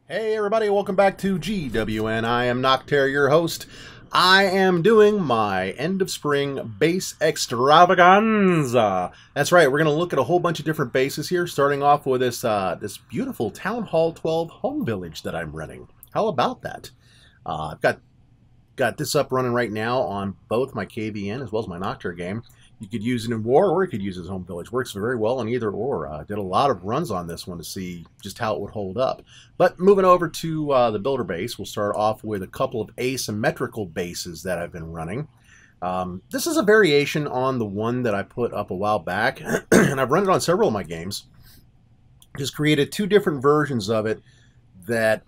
Hey everybody, welcome back to GWN. I am Noctair, your host. I am doing my end of spring base extravaganza. That's right, we're going to look at a whole bunch of different bases here, starting off with this beautiful Town Hall 12 Home Village that I'm running. How about that? I've got this up running right now on both my KVN as well as my Noctair game. You could use it in war, or you could use it as home village. Works very well in either or. Did a lot of runs on this one to see just how it would hold up. But moving over to the builder base, we'll start off with a couple of asymmetrical bases that I've been running. This is a variation on the one that I put up a while back, and I've run it on several of my games. Just created two different versions of it that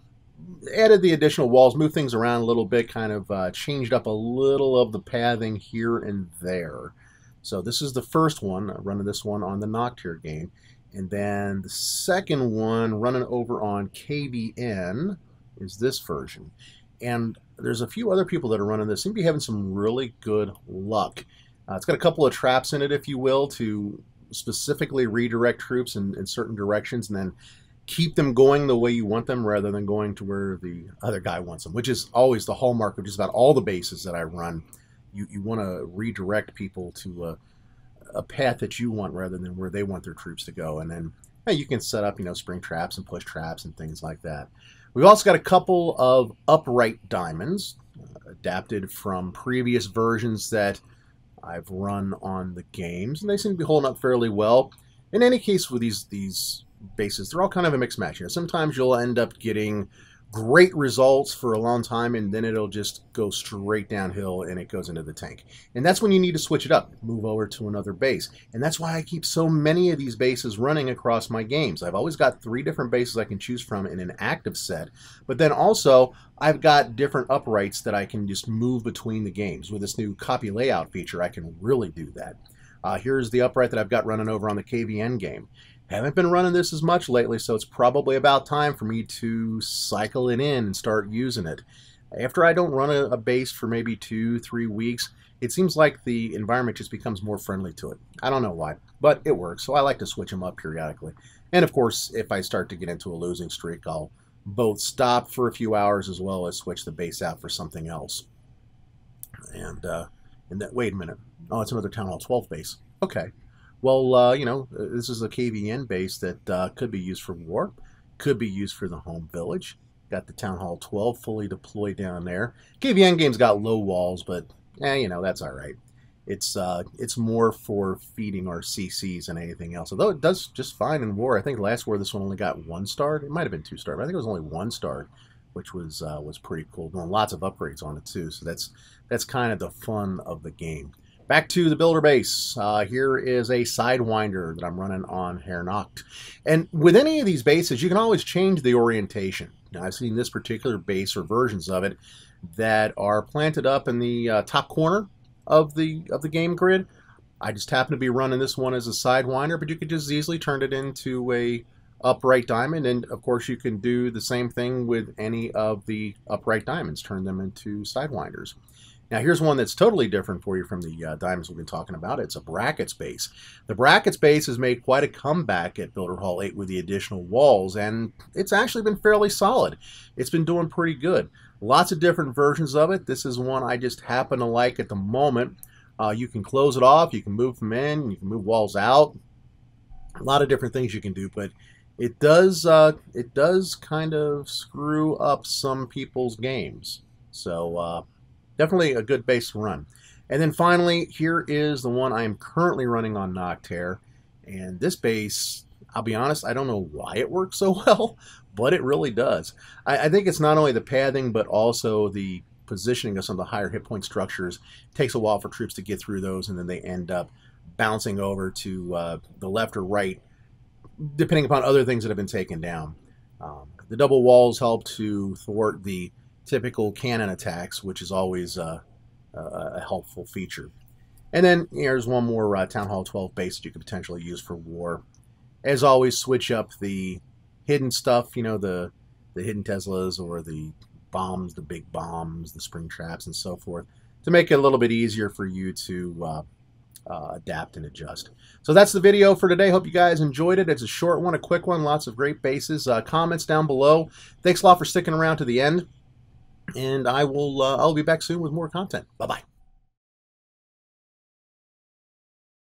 added the additional walls, moved things around a little bit, kind of changed up a little of the pathing here and there. So this is the first one, running this one on the Noctair game. And then the second one, running over on KVN, is this version. And there's a few other people that are running this, seem to be having some really good luck. It's got a couple of traps in it, if you will, to specifically redirect troops in certain directions and then keep them going the way you want them rather than going to where the other guy wants them, which is always the hallmark of just about all the bases that I run. You want to redirect people to a path that you want rather than where they want their troops to go. And then you can set up, spring traps and push traps and things like that. We've also got a couple of upright diamonds adapted from previous versions that I've run on the games, and they seem to be holding up fairly well. In any case, with these bases, they're all kind of a mixed match. Sometimes you'll end up getting great results for a long time, and then it'll just go straight downhill and it goes into the tank. And that's when you need to switch it up, move over to another base. And that's why I keep so many of these bases running across my games. I've always got 3 different bases I can choose from in an active set, but then also I've got different uprights that I can just move between the games. With this new copy layout feature, I can really do that. Here's the upright that I've got running over on the KVN game. Haven't been running this as much lately, so it's probably about time for me to cycle it in and start using it. After I don't run a base for maybe 2-3 weeks, it seems like the environment just becomes more friendly to it. I don't know why, but it works, so I like to switch them up periodically. And of course, if I start to get into a losing streak, I'll both stop for a few hours as well as switch the base out for something else. And that, wait a minute. Oh, it's another Town Hall 12 base. Okay. Well, this is a KVN base that could be used for war, could be used for the home village. Got the Town Hall 12 fully deployed down there. KVN game's got low walls, but that's all right. It's more for feeding our CCs than anything else. Although it does just fine in war. I think last war this one only got 1 star. It might have been 2 star, but I think it was only 1 star, which was pretty cool. Doing lots of upgrades on it too. So that's kind of the fun of the game. Back to the builder base. Here is a Sidewinder that I'm running on Herr Nacht. And with any of these bases, you can always change the orientation. Now, I've seen this particular base or versions of it that are planted up in the top corner of the game grid. I just happen to be running this one as a Sidewinder, but you could just easily turn it into a upright diamond. And of course, you can do the same thing with any of the upright diamonds, turn them into Sidewinders. Now here's one that's totally different for you from the diamonds we've been talking about. It's a brackets base. The brackets base has made quite a comeback at Builder Hall 8 with the additional walls, and it's actually been fairly solid. It's been doing pretty good. Lots of different versions of it. This is one I just happen to like at the moment. You can close it off, you can move them in, you can move walls out. A lot of different things you can do, but it does kind of screw up some people's games. So definitely a good base to run. And then finally, here is the one I am currently running on Noctair. And this base, I'll be honest, I don't know why it works so well, but it really does. I think it's not only the pathing, but also the positioning of some of the higher hit point structures. It takes a while for troops to get through those, and then they end up bouncing over to the left or right, depending upon other things that have been taken down. The double walls help to thwart the typical cannon attacks, which is always a helpful feature. And then here's one more Town Hall 12 base that you could potentially use for war. As always, switch up the hidden stuff, the hidden Teslas or the bombs, the big bombs, the spring traps, and so forth, to make it a little bit easier for you to adapt and adjust. So that's the video for today. Hope you guys enjoyed it. It's a short one, a quick one, lots of great basses. Comments down below. Thanks a lot for sticking around to the end, and I'll be back soon with more content. Bye-bye.